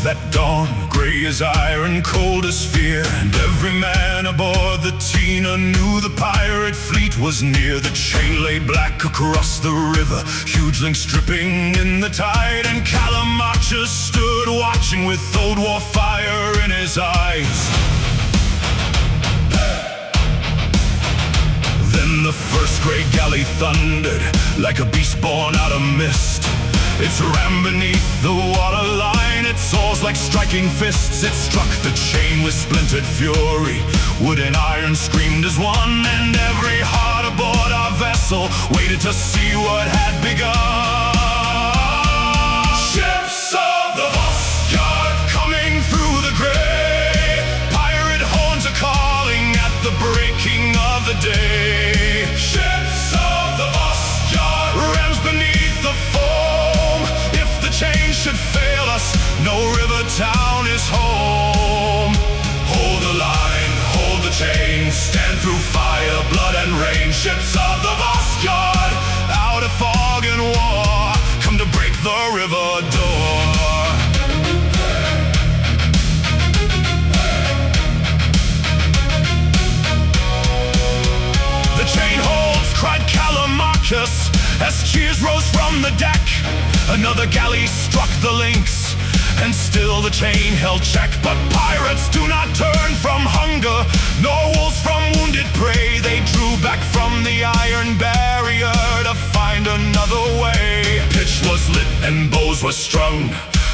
that dawn, gray as iron, cold as fear. And every man aboard the Tina knew the pirate fleet was near. The chain lay black across the river, huge links dripping in the tide. And Callimachus stood watching with old war fire in his eyes. Then the first great galley thundered like a beast born out of mist. It ran beneath the waterline, its oars like striking fists. It struck the chain with splintered fury, wood and iron screamed as one. And every heart aboard our vessel waited to see what had begun. Ships of the Yard coming through the gray, pirate horns are calling at the breaking of the day. Ships of the Yard, rams beneath the foam. If the chain should fail us, no river town is home. Hold the line, hold the chain, stand through fire, blood and rain. Ships of the Yard, out of fog and war, come to break the river door. The chain holds, cried Callimachus, as cheers rose from the deck. Another galley struck the links, and still the chain held check. But pirates do not turn from hunger, nor wolves from wounded prey. They drew back from the iron barrier to find another way. Pitch was lit and bows were strung,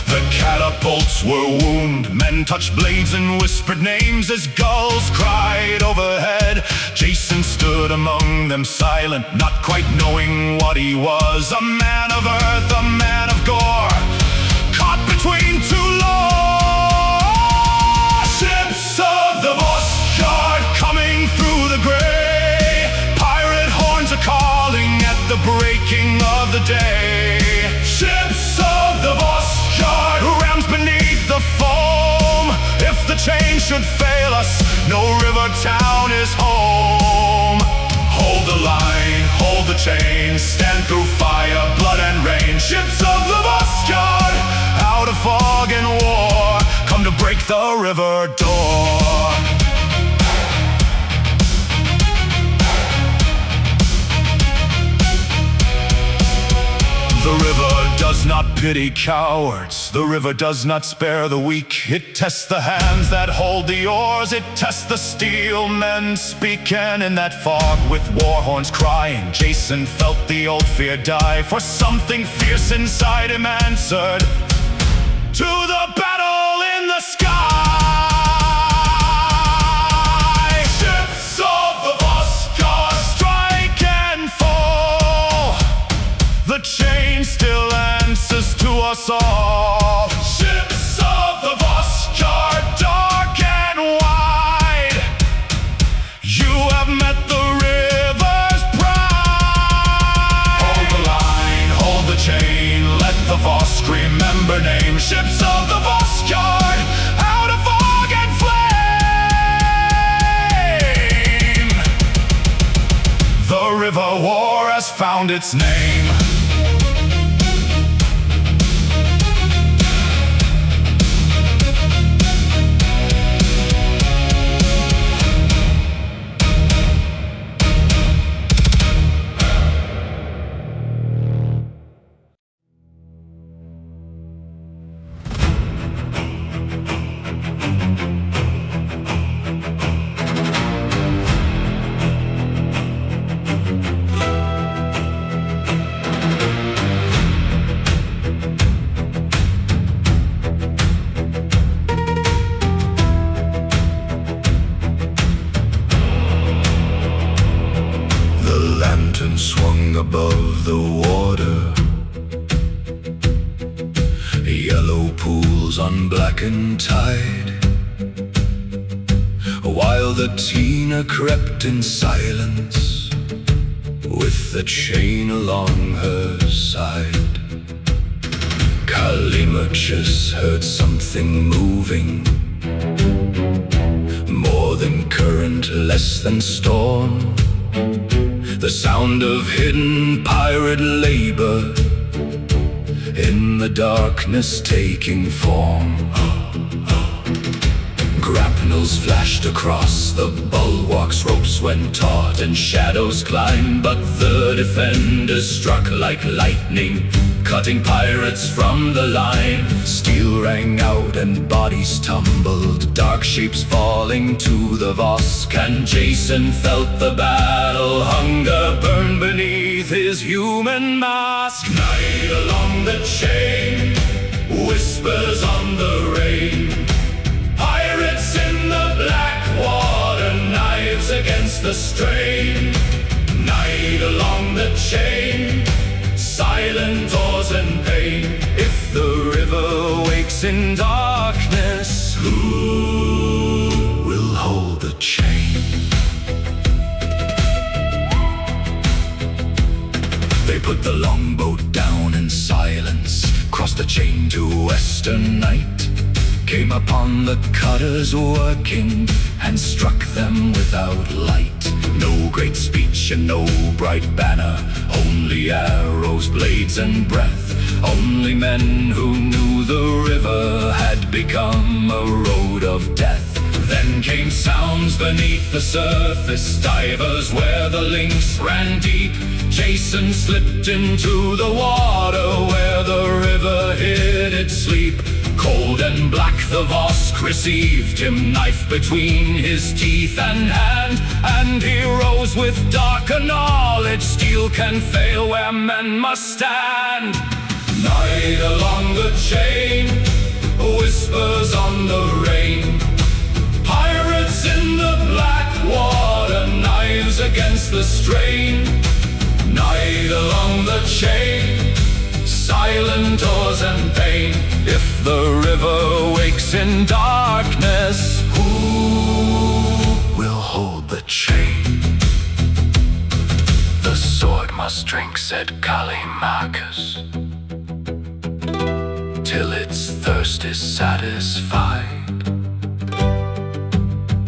the catapults were wound. Men touched blades and whispered names as gulls cried overhead. Jason stood among them silent, not quite knowing what he was. A man of earth, a man of Gor, caught between two laws. Ships of the Yard coming through the gray, pirate horns are calling at the breaking of the day. Ships of the Yard, rams beneath the foam. If the chain should fail us, no river town is home. Hold the line, hold the chain, stand through fire, blood and rain. Ships of the Yard, out of fog and war, come to break the river door. The river does not pity cowards, the river does not spare the weak. It tests the hands that hold the oars, it tests the steel men speak. And in that fog with war horns crying, Jason felt the old fear die. For something fierce inside him answered, to the battle in the sky. Ships of the Yard strike and fall, the chain still answers to us all. Ships of the Yard, dark and wide, you have met the river's pride. Hold the line, hold the chain, let the Voss remember name. Ships of the Yard, out of fog and flame, the river war has found its name. Swung above the water, yellow pools on blackened tide, while the Tina crept in silence with the chain along her side. Callimachus heard something moving, more than current, less than storm. The sound of hidden pirate labor, in the darkness taking form. Grapnels flashed across the bulwarks, ropes went taut and shadows climbed, but the defenders struck like lightning, cutting pirates from the line. Steel rang out and bodies tumbled, dark shapes falling to the Vosk, and Jason felt the battle hunger burn beneath his human mask. Night along the chain, whispers on the rain, pirates in the black water, knives against the strain. Night along the chain, silent oars and pain. If the river wakes in darkness, who will hold the chain? They put the longboat down in silence, crossed the chain to western night, came upon the cutters working, and struck them without light. No great speech and no bright banner, only arrows, blades and breath. Only men who knew the river had become a road of death. Then came sounds beneath the surface, divers where the links ran deep. Jason slipped into the water where the river hid its sleep. Cold and black the Vosk received him, knife between his teeth and hand, and he rose with darker knowledge, steel can fail where men must stand. Night along the chain, whispers on the rain, pirates in the black water, knives against the strain. Night along the chain, silent oars and pain. If the river wakes in darkness, who will hold the chain? The sword must drink, said Callimachus, till its thirst is satisfied.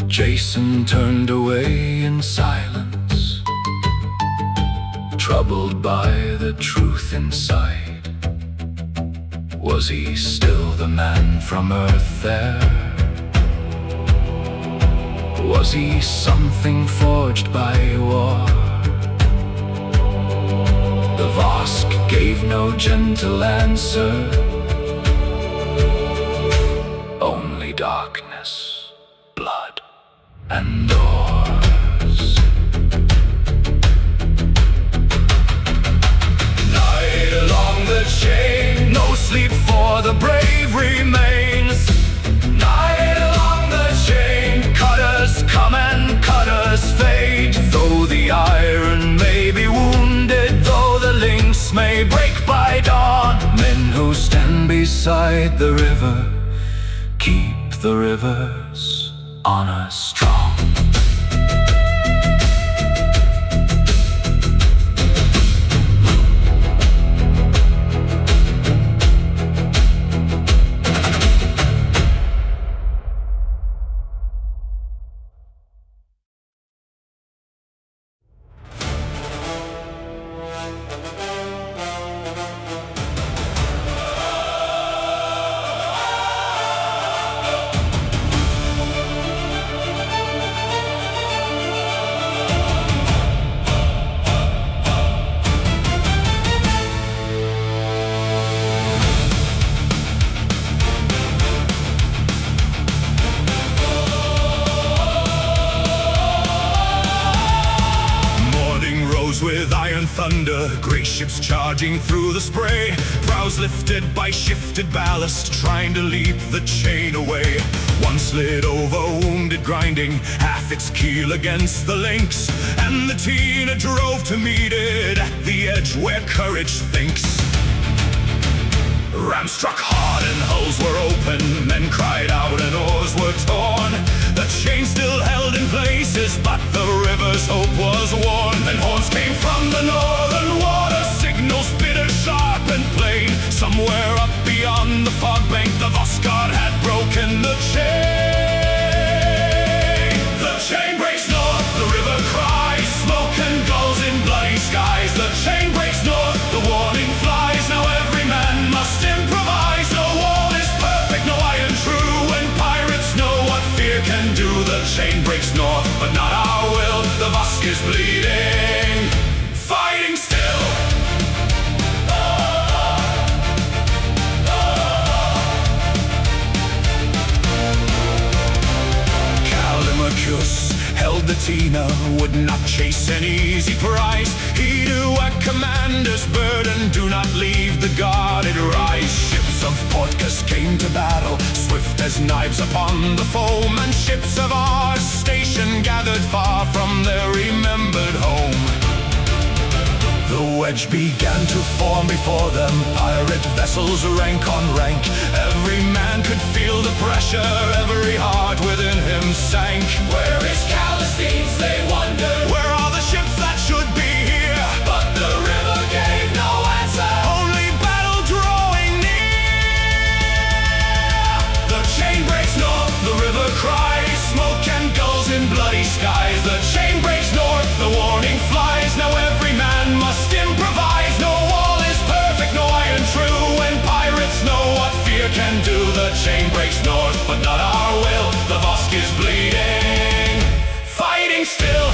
Jason turned away in silence, troubled by the truth inside. Was he still the man from Earth there? Was he something forged by war? The Vosk gave no gentle answer, only darkness, blood, and oars. Night along the chain, no sleep for the brave remains. Night along the chain, cutters come and cutters fade. Though the iron may be wounded, though the links may break by dawn, men who stand beside the river keep the river's honor strong. With iron thunder, grey ships charging through the spray, prows lifted by shifted ballast, trying to leap the chain away. One slid over, wounded, grinding half its keel against the links, and the Tina drove to meet it at the edge where courage thinks. Rams struck hard and hulls were open, men cried out and oars were torn. The chain still held in places, but the river's hope was worn. Then horns came from the northern water, signals bitter, sharp and plain. Somewhere up beyond the fog bank, the Voskard had broken the chain. The chain breaks north, the river cries, smoke and gulls in bloody skies. The chain breaks north, the warning flies, now every man must chain breaks north, but not our will. The Vosk is bleeding, fighting still. Callimachus held the Tina, would not chase an easy prize. He knew a commander's burden, do not leave the guarded rise. Ships of Portcus came to battle, swift as knives upon the foam, and ships of our station gathered far from their remembered home. The wedge began to form before them, pirate vessels rank on rank. Every man could feel the pressure, every heart within him sank. Where is Callisthenes, they wondered? Where are the ships that should be here? But the river gave no answer, only battle drawing near. The chain breaks north, the river cries, smoke and gulls in bloody skies. The chain breaks north, the warning flies, now every man must improvise. No wall is perfect, no iron true, when pirates know what fear can do. The chain breaks north, but not our will. The Vosk is bleeding, fighting still.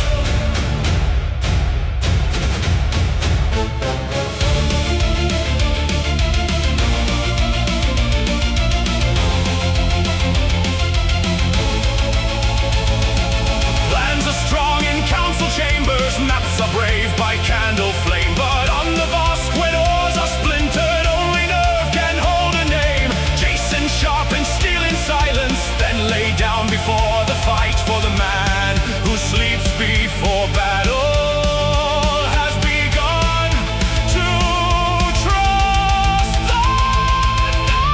Plans are strong in council chambers, maps are brave by candle flame. But on the Vosk, when oars are splintered, only nerve can hold a name. Jason sharpened steel in silence, then lay down before the fight. For the man who sleeps before battle has begun to trust the night.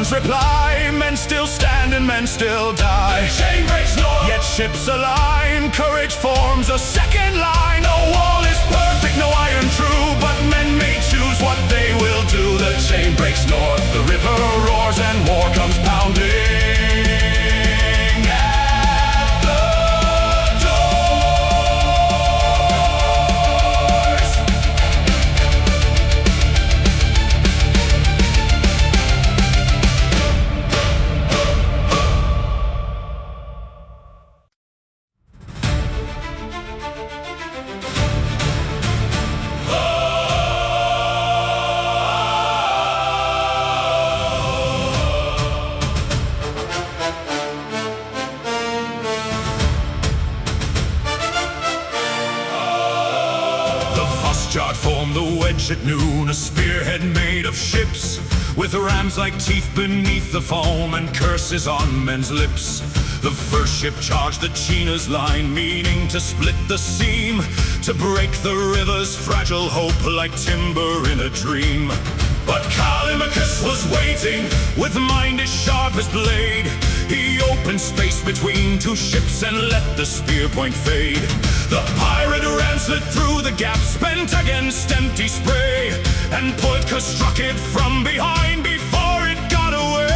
Reply, men still stand and men still die. The chain breaks north, yet ships align. Courage forms a second line. No wall is perfect, no iron true, but men may choose what they will do. The chain breaks north, the river roars, and war comes pounding at the doors. Formed the wedge at noon, a spearhead made of ships, with rams like teeth beneath the foam and curses on men's lips. The first ship charged the China's line, meaning to split the seam, to break the river's fragile hope like timber in a dream. But Callimachus was waiting, with mind as sharp as blade. He opened space between two ships and let the spear point fade. The pirate ran slid through the gap, spent against empty spray, and Portcus struck it from behind before it got away.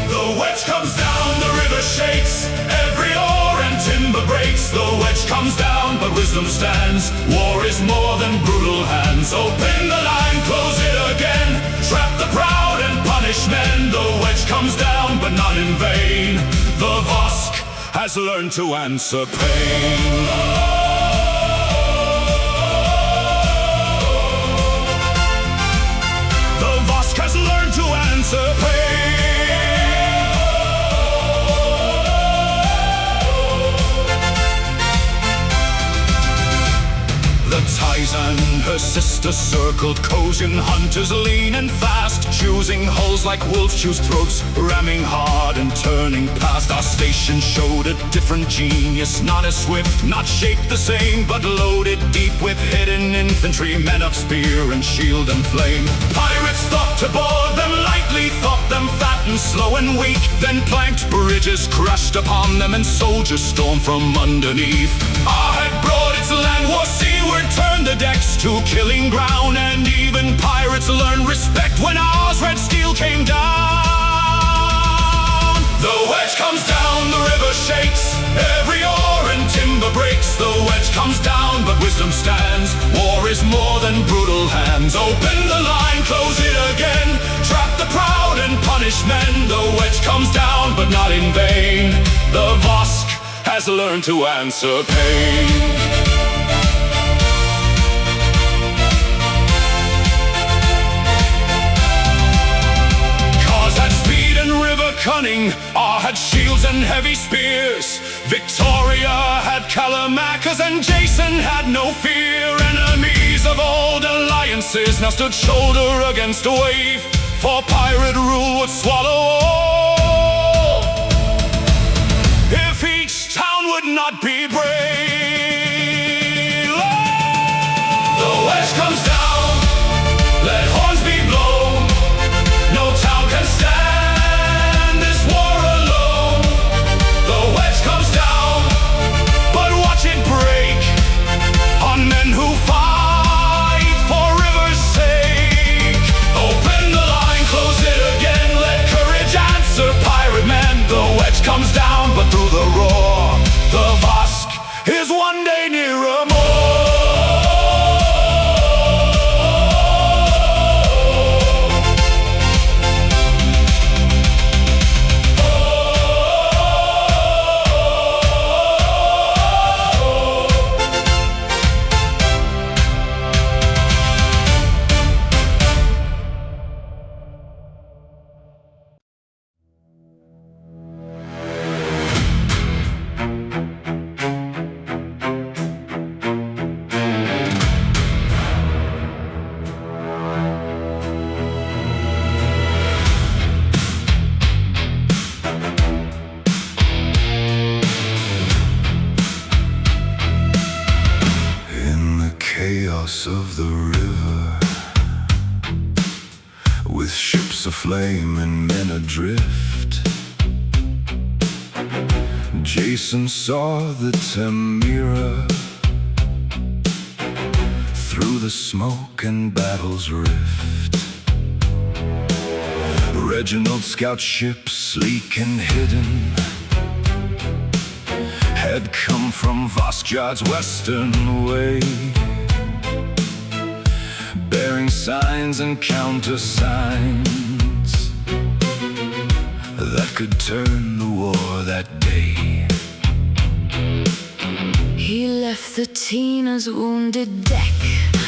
The wedge comes down, the river shakes, every oar and timber breaks. The wedge comes down, but wisdom stands. War is more than brutal hands. Open the line, close it again. Trap the proud and punish men. The wedge comes down, but not in vain. The Vosk has learned to answer pain. The Vosk has learned to answer pain. The tide eyes and her sister circled, cozying hunters lean and fast, choosing holes like wolves choose throats, ramming hard and turning past. Our station showed a different genius, not as swift, not shaped the same, but loaded deep with hidden infantry, men of spear and shield and flame. Pirates thought to board them lightly, thought them fat and slow and weak, then planked bridges crashed upon them and soldiers stormed from underneath. Our had brought its land war seaward, turned the decks to killing ground, and even pirates learned respect when ours red steel came down. The wedge comes down, the river shakes, every oar and timber breaks. The wedge comes down, but wisdom stands. War is more than brutal hands. Open the line, close it again, trap the proud and punish men. The wedge comes down, but not in vain. The Vosk has learned to answer pain. Cunning, R had shields and heavy spears, Victoria had Callimachus, and Jason had no fear. Enemies of old alliances now stood shoulder against a wave, for pirate rule would swallow all if each town would not be brave. The wedge comes down, let horns be blown, no town can stand men who fight for river's sake. Open the line, close it again, let courage answer pirate men. The wedge comes down, but through the roar, the Vosk is one day nearer more. Of the river, with ships aflame and men adrift, Jason saw the Tamira through the smoke and battle's rift. Reginald's scout ship, sleek and hidden, had come from Voskjard's western way, bearing signs and countersigns that could turn the war that day. He left the Tina's wounded deck,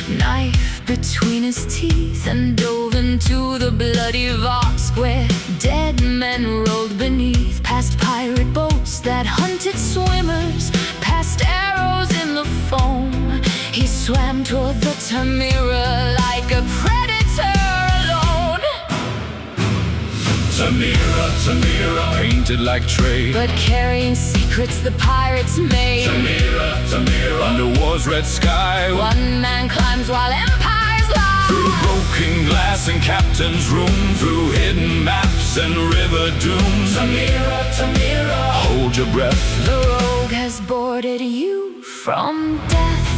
knife between his teeth, and dove into the bloody Vosk, where dead men rolled beneath, past pirate boats that hunted swimmers, past arrows in the foam. He swam toward the Tamira like a predator alone. Tamira, Tamira, painted like trade, but carrying secrets the pirates made. Tamira, Tamira, under war's red sky, one man climbs while empires lie. Through broken glass and captain's room, through hidden maps and river dooms. Tamira, Tamira, hold your breath. The rogue has boarded you from death.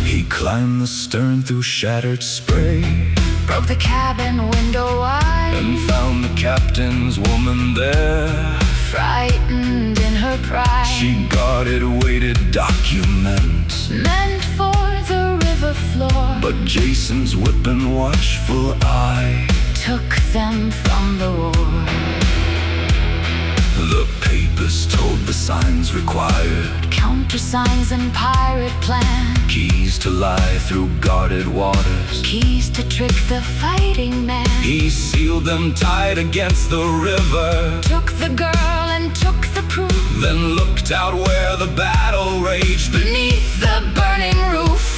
He climbed the stern through shattered spray, broke the cabin window wide, and found the captain's woman there, frightened in her pride. She guarded weighted documents meant for the river floor, but Jason's whip and watchful eye took them from the war. The papers told the signs required, countersigns and pirate plan, keys to lie through guarded waters, keys to trick the fighting man. He sealed them tight against the river, took the girl and took the proof, then looked out where the battle raged beneath the burning roof.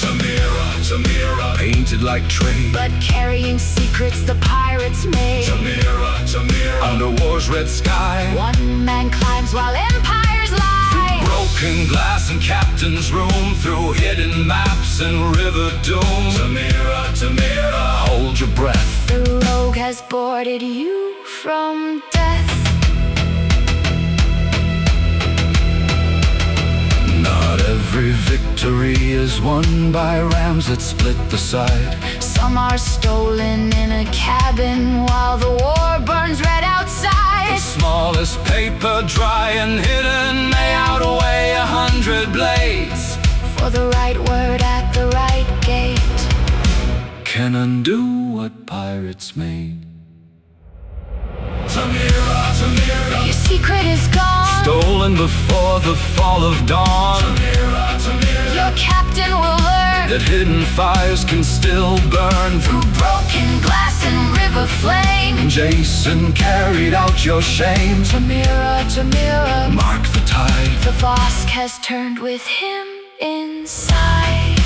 Tamira, Tamira, painted like trade, but carrying secrets the pirates made. Tamira, Tamira, under war's red sky, one man climbs while empires lie. Broken glass in captain's room, through hidden maps and river doom. Tamira, Tamira, hold your breath. The rogue has boarded you from death. Not every victory is won by rams that split the side. Some are stolen in a cabin while the war burns red outside. The smallest paper, dry and hidden, may outweigh 100 blades. For the right word at the right gate can undo what pirates made. Tamira, Tamira, your secret is gone, stolen before the fall of dawn. Tamira, Tamira, your captain will learn that hidden fires can still burn through broken glass and river flame. Jason carried out your shame. Tamira, Tamira, mark the tide. The Vosk has turned with him inside.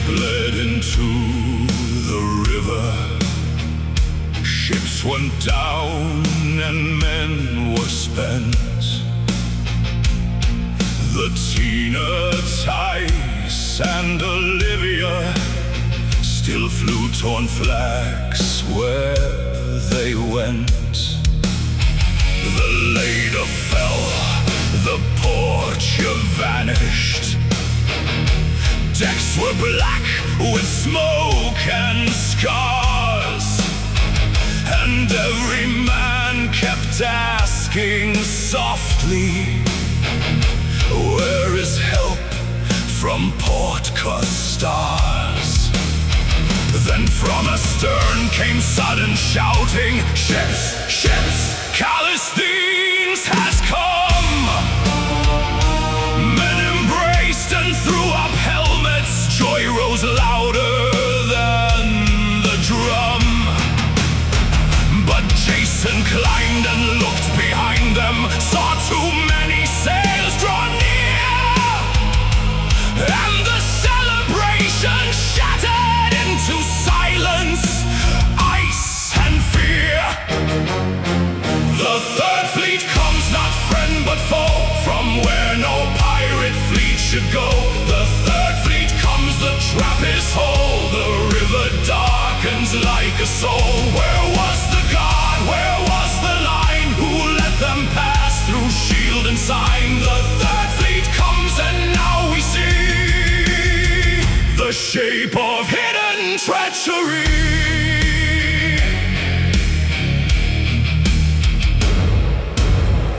Bled into the river. Ships went down and men were spent. The Tina, Tice and Olivia still flew torn flags where they went. The Leda fell, the Portia vanished. Decks were black with smoke and scars, and every man kept asking softly, where is help from Port Costars? Then from astern came sudden shouting, ships, ships, Calistines has come. Men embraced and threw up helmets, joy rose louder than the drum. But Jason climbed and looked behind them, saw too many sails draw near, and the celebration shattered into silence, ice and fear. The third fleet comes, not friend but foe, from where no pirate fleet should go. The third fleet comes, the trap is whole, the river darkens like a soul. Where was the guard, where was the line, who let them pass through shield and sign? The third fleet comes and now we see the shape of hidden treachery.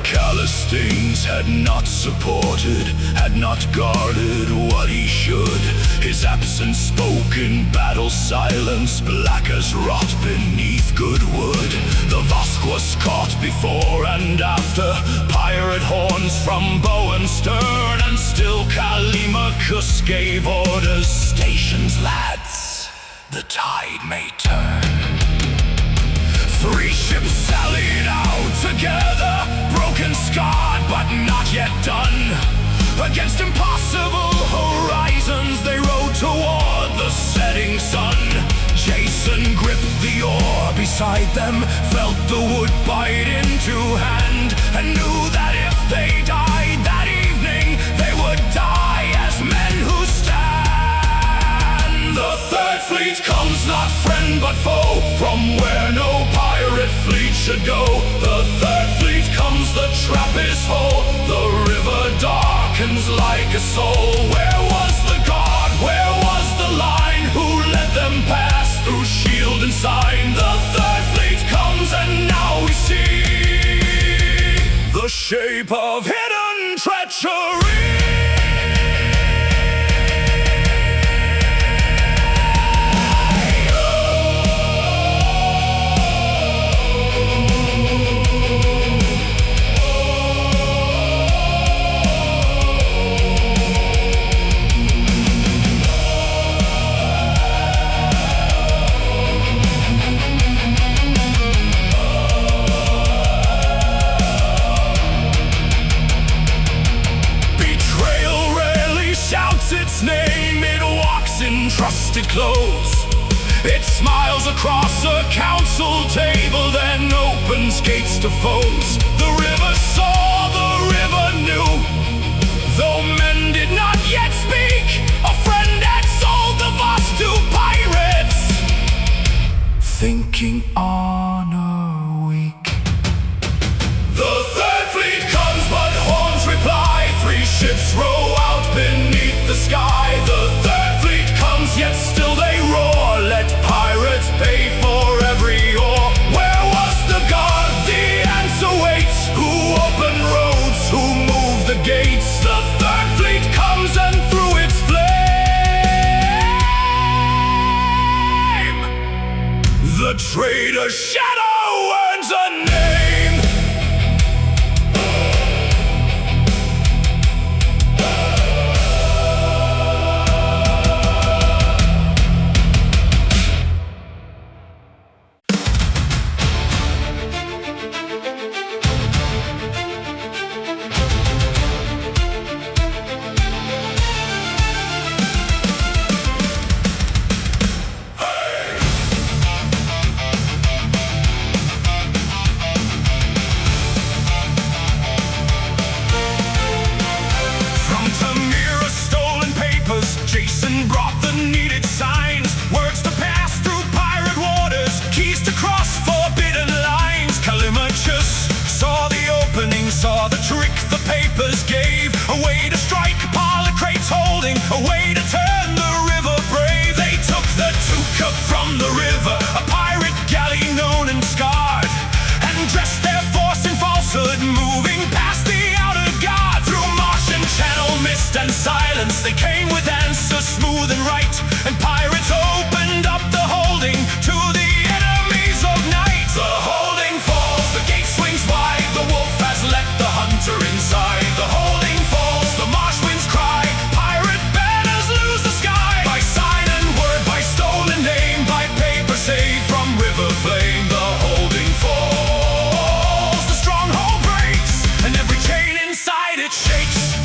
Calistines had not supported, had not guarded what he should. His absence spoke in battle silence, black as rot beneath good wood. The Vosk was caught before and after, pirate horns from bow and stern, and still Callimachus gave orders, stations lads, the tide may turn. 3 ships sallied out together, broken, scarred, but not yet done. Against impossible horizons they rode toward the setting sun. Jason gripped the oar beside them, felt the wood bite into hand, and knew that if they died that evening, they would die as men who stand. The third fleet comes, not friend but foe, from where no pirate fleet should go. The third abyss hole. The river darkens like a soul. Where was the guard? Where was the line? Who let them pass through shield and sign? The third fleet comes and now we see the shape of hidden treachery. Its name, it walks in trusted clothes. It smiles across a council table, then opens gates to foes. The river saw, the river knew, though men did not yet speak. A friend had sold the boss to pirates, thinking honor weak. The third fleet comes, but horns reply. 3 ships row out beneath the sky. The third fleet comes, yet still they roar. Let pirates pay for every oar. Where was the guard? The answer waits. Who opened roads? Who moved the gates? The third fleet comes, and through its flame, the traitor's shadow earns a name. Saw the trick the papers gave, a way to strike, Polycrates holding, a way to turn the river brave. They took the Tuca from the river, a pirate galley known and scarred, and dressed their force in falsehood, moving past the outer guard. Through marsh and channel, mist and silence, they came with answers smooth and right, and pirates opened up the holding to the enemies of night. The holding falls, the gate swings wide, the wolf has let the hunter inside. The holding falls, the marsh winds cry, pirate banners lose the sky. By sign and word, by stolen name, by paper saved from river flame. The holding falls, the stronghold breaks, and every chain inside it shakes.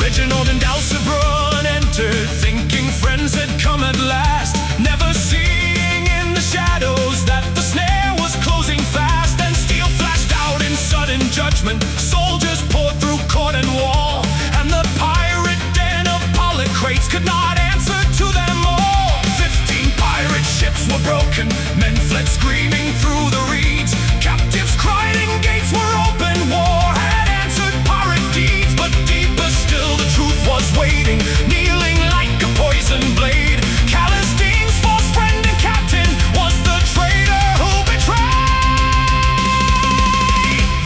Reginald and Alcibiade entered, thinking friends had come at last, never seeing in the shadows that the snare was closing fast. And steel flashed out in sudden judgment, soldiers poured through court and wall, and the pirate den of Polycrates could not answer to them all. 15 pirate ships were broken, men fled screaming through the reeds, captives cried and gates were open. War had answered pirate deeds, but deeper still the truth was waiting, kneeling like a poison blade. Callistine's false friend and captain was the traitor who betrayed.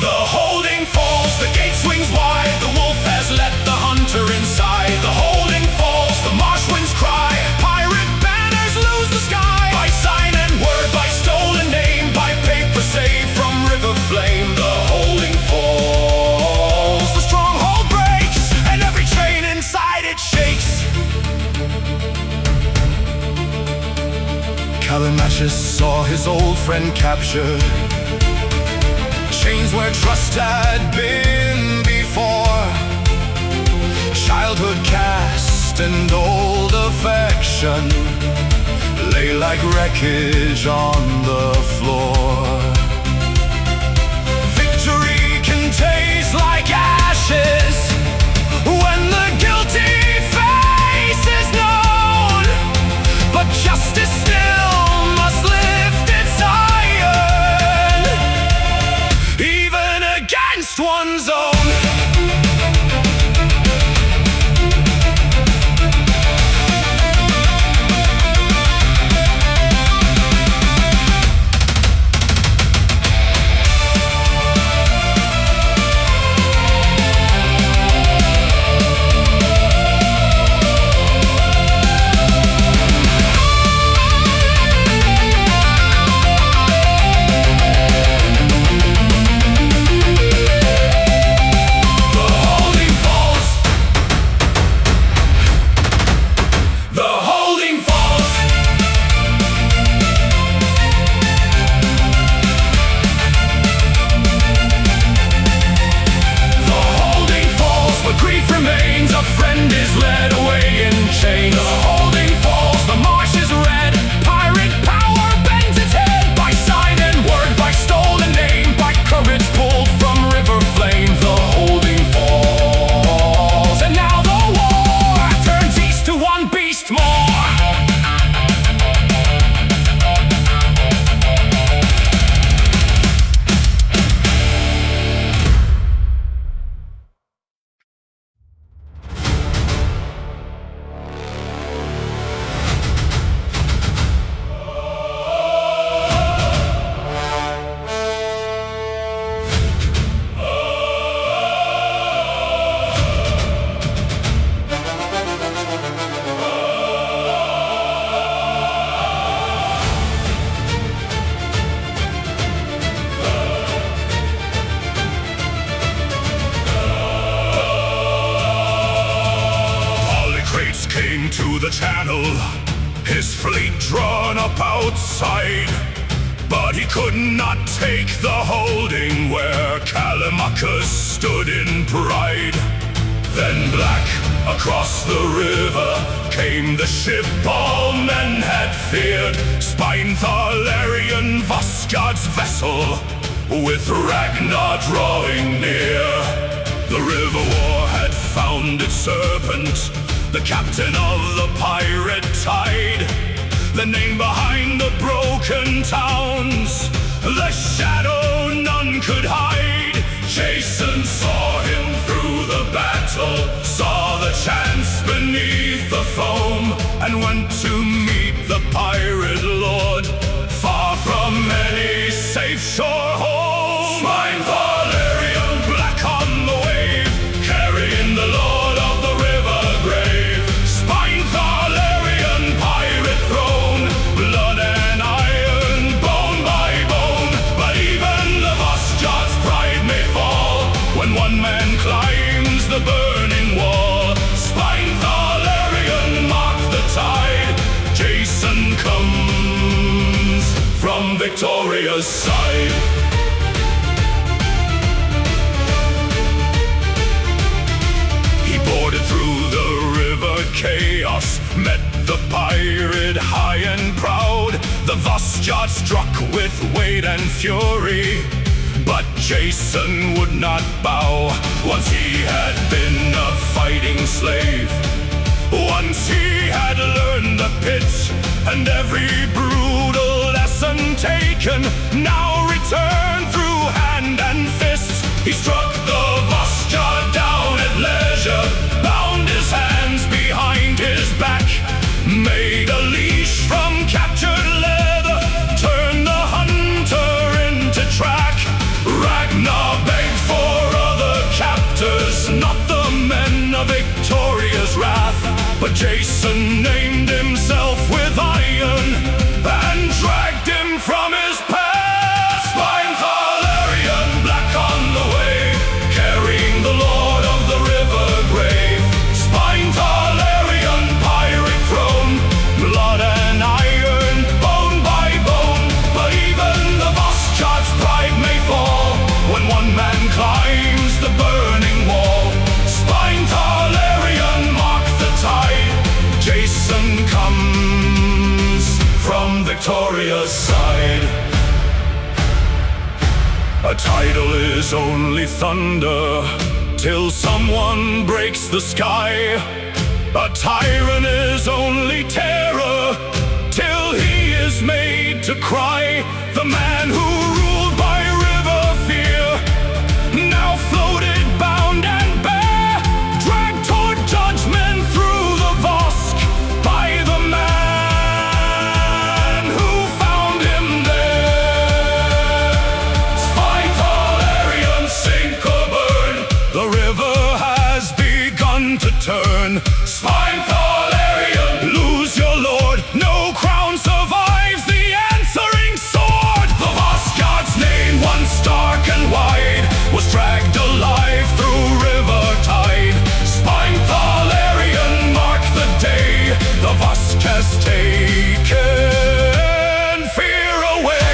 The holding falls, the gate swings wide, the wolf has let the hunter inside. The holding falls, the marsh winds cry, pirate banners lose the sky. By sign and word, by stolen name, by paper saved from river flame. The holding falls, the stronghold breaks, and every chain inside it shakes. Callimachus saw his old friend captured, chains where trust had been before, childhood cast and old affection lay like wreckage on the floor. Victory can taste like ashes when the guilty face is known, but his fleet drawn up outside. But he could not take the holding where Callimachus stood in pride. Then black across the river came the ship all men had feared, Spine-Thalarian Voskhard's vessel, with Ragnar drawing near. The river war had found its serpent, the captain of the pirate tide, the name behind the broken towns, the shadow none could hide. Jason saw him through the battle, saw the chance beneath the foam, and went to meet the pirate lord, far from any safe shore home. Spine-Thalarian black on the wave, carrying the lord of the river grave. Spine-Thalarian pirate throne, blood and iron, bone by bone. But even the Voskhard's pride may fall when one man climbs the burning wall. Spine-Thalarian mark the tide, Jason comes from Victoria's side. He boarded through the river chaos, met the pirate high and proud. The Voskhard struck with weight and fury, but Jason would not bow. Once he had been a fighting slave, once he had learned the pit, and every brutal lesson taken now returned through hand and fist. He struck the Voskhard down at leisure, bound his hands behind his back, made a leash from captured leather, turned the hunter into track. Ragnar begged for other captors, not the men of Victoria's wrath, but Jason named himself with iron and dragged him from his path. Spine-Thalarian black on the wave, carrying the lord of the river grave. Spine-Thalarian pirate throne, blood and iron, bone by bone. But even the Voskhard's pride may fall when one man climbs the burning wall. Spine-Thalarian mark the tide, Jason comes from Victoria's side. A title is only thunder till someone breaks the sky. A tyrant is only terror till he is made to cry. The man who ruled by river fear now floated bound and bare, dragged toward judgment through the Vosk by the man who found him there. Spine-Thalarian sink or burn, the river has begun to turn. Spine-Thalarian, lose your lord, no crown survives the answering sword. The Voskhard's name, once stark and wide, was dragged alive through river tide. Spine-Thalarian mark the day, the Vosk has taken fear away.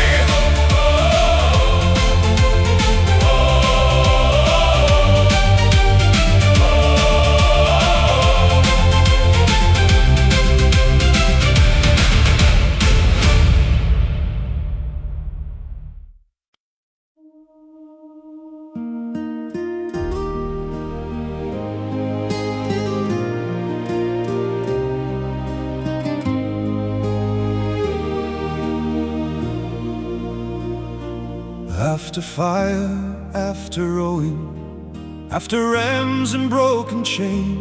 After fire, after rowing, after rams and broken chain,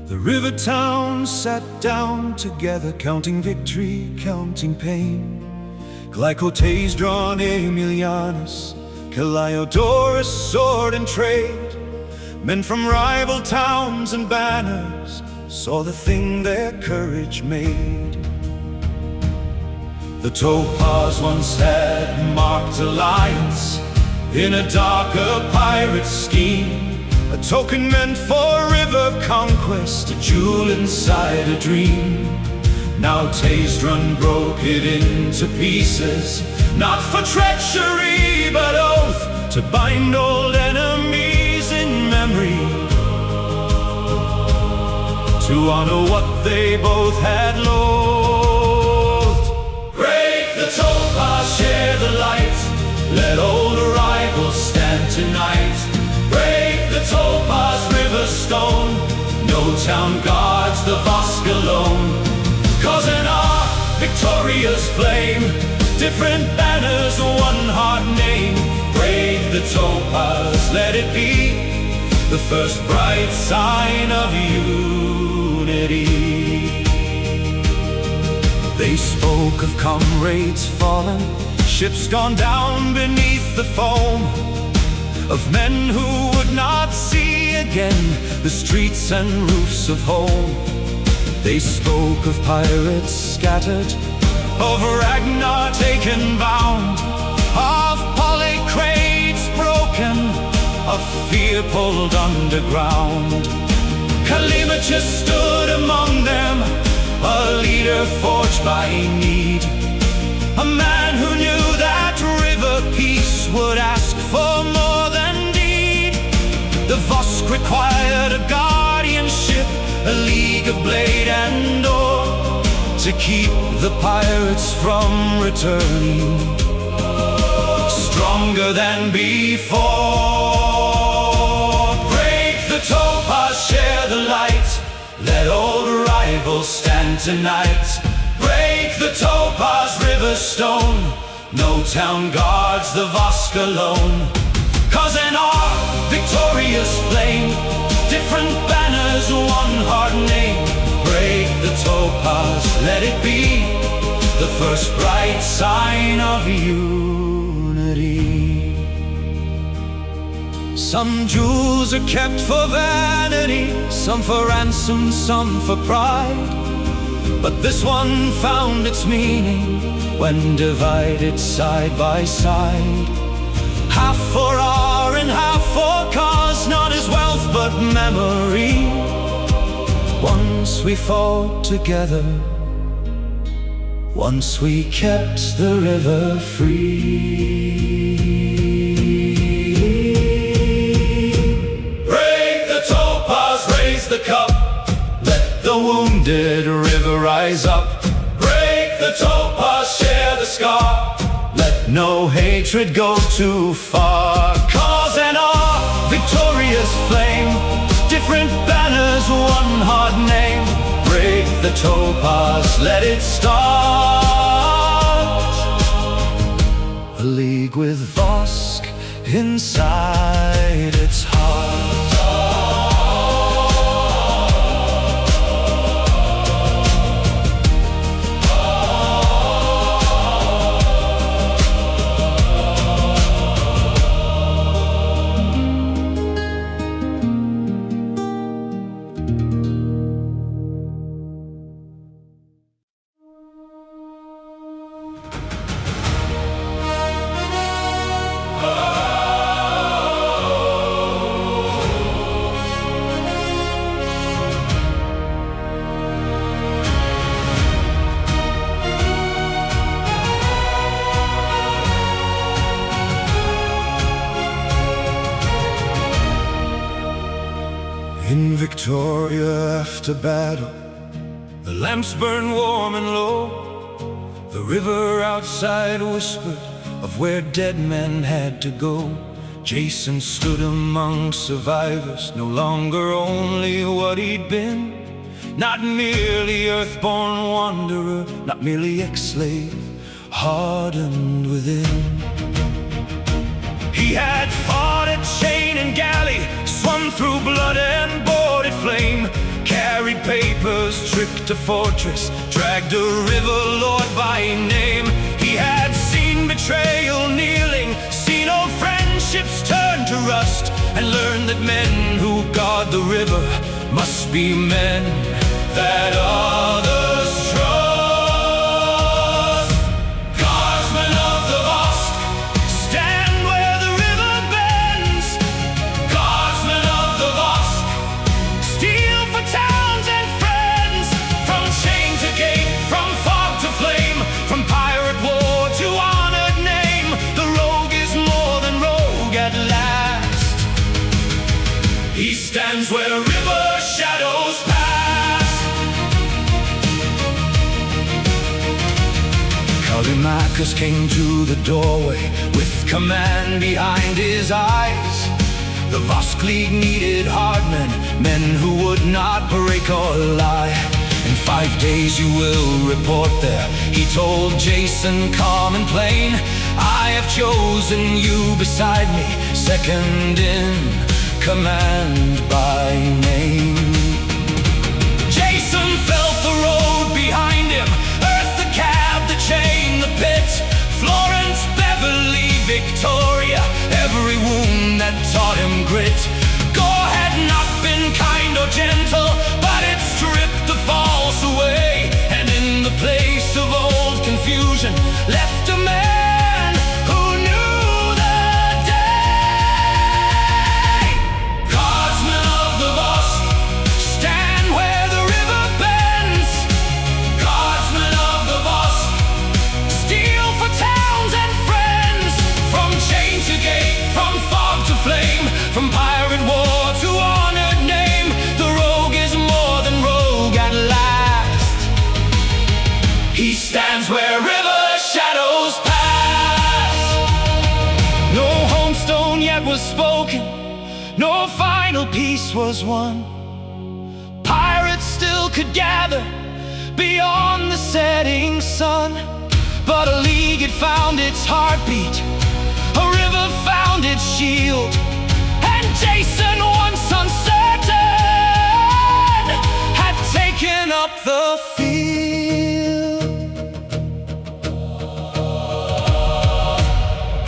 the river towns sat down together, counting victory, counting pain. Glycotes drawn Aemilianus, Caliodorus sword and trade. Men from rival towns and banners saw the thing their courage made. The topaz once had marked alliance in a darker pirate scheme, a token meant for river conquest, a jewel inside a dream. Now Tazdrun broke it into pieces, not for treachery but oath, to bind old enemies in memory, to honor what they both had loathed. Break the topaz, share the light, let old rivals stand tonight. Break the topaz river stone, no town guards the Vosk alone. 'Cause in our victorious flame, different banners, one heart name. Break the topaz, let it be the first bright sign of unity. They spoke of comrades fallen, ships gone down beneath the foam, of men who would not see again the streets and roofs of home. They spoke of pirates scattered, of Ragnar taken bound, of polycrates broken, of fear pulled underground. Kalimachus stood among them, a leader forged by need, a man who knew that river peace would ask for more than deed. The Vosk required a guardianship, a league of blade and oar, to keep the pirates from returning stronger than before. Break the topaz, share the light, let old rivals stand tonight. Break the topaz river stone, no town guards the Vosk alone. 'Cause in our victorious flame, different banners, one heart name. Break the topaz, let it be the first bright sign of unity. Some jewels are kept for vanity, some for ransom, some for pride, but this one found its meaning when divided side by side. Half for our and half for cause, not as wealth but memory. Once we fought together, once we kept the river free. Break the topaz, raise the cup, let the wounded river rise up. Break the topaz, share the scar, let no hatred go too far. 'Cause in our victorious flame, different banners, one hard name. Break the topaz, let it start a league with Vosk inside its heart. In Victoria after battle, the lamps burn warm and low. The river outside whispered of where dead men had to go. Jason stood among survivors, no longer only what he'd been. Not merely earthborn wanderer, not merely ex-slave, hardened within. He had fought at chain and galley, swum through blood and boarded flame, carried papers, tricked a fortress, dragged a river lord by name. He had seen betrayal kneeling, seen old friendships turn to rust, and learned that men who guard the river must be men that others trust. Guardsman of the Vosk, stand where the river bends. Guardsman of the Vosk, steel for towns and friends, from chain to gate, Callimachus came to the doorway with command behind his eyes. The Vosk League needed hard men, men who would not break or lie. In 5 days you will report there, he told Jason calm and plain. I have chosen you beside me, second in command by name. Jason felt the road behind him, Earth the cab, the chain, the pit, Florence, Beverly, Victoria, every wound that taught him grit. Gor had not been kind or gentle, but it stripped the false away, and in the place of old confusion left a man who knew the day. Guardsman of the Vosk, stand where the river bends. Guardsman of the Vosk, steel for towns and friends. From chain to gate, from fog to flame, from pirate war to honored name, the rogue is more than rogue at last. He stands where river shadows pass. No homestone yet was spoken, no final peace was won. Pirates still could gather beyond the setting sun, but a league had found its heartbeat, a river found its shield, and Jason, once uncertain, had taken up the field.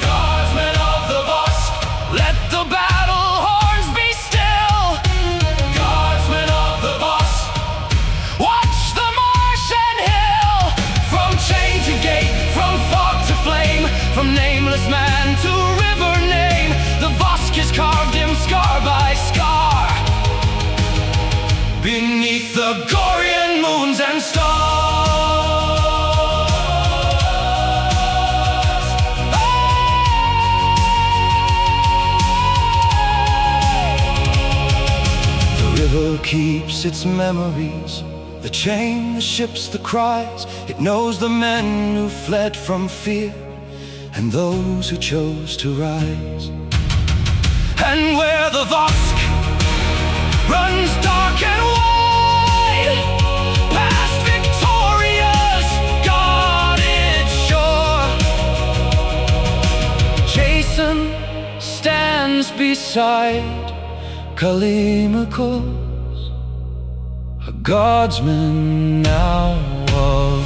Guardsmen of the Vosk, let the battle horns be still. Guardsmen of the Vosk, watch the marsh and hill. From chain to gate, from fog to flame, from nameless man to river name, the Vosk has carved him scar by scar beneath the Gorian moons and stars. The river keeps its memories, the chain, the ships, the cries. It knows the men who fled from fear and those who chose to rise. And where the Vosk runs dark and wide, past Victoria's guarded shore, Jason stands beside Callimachus, a guardsman now of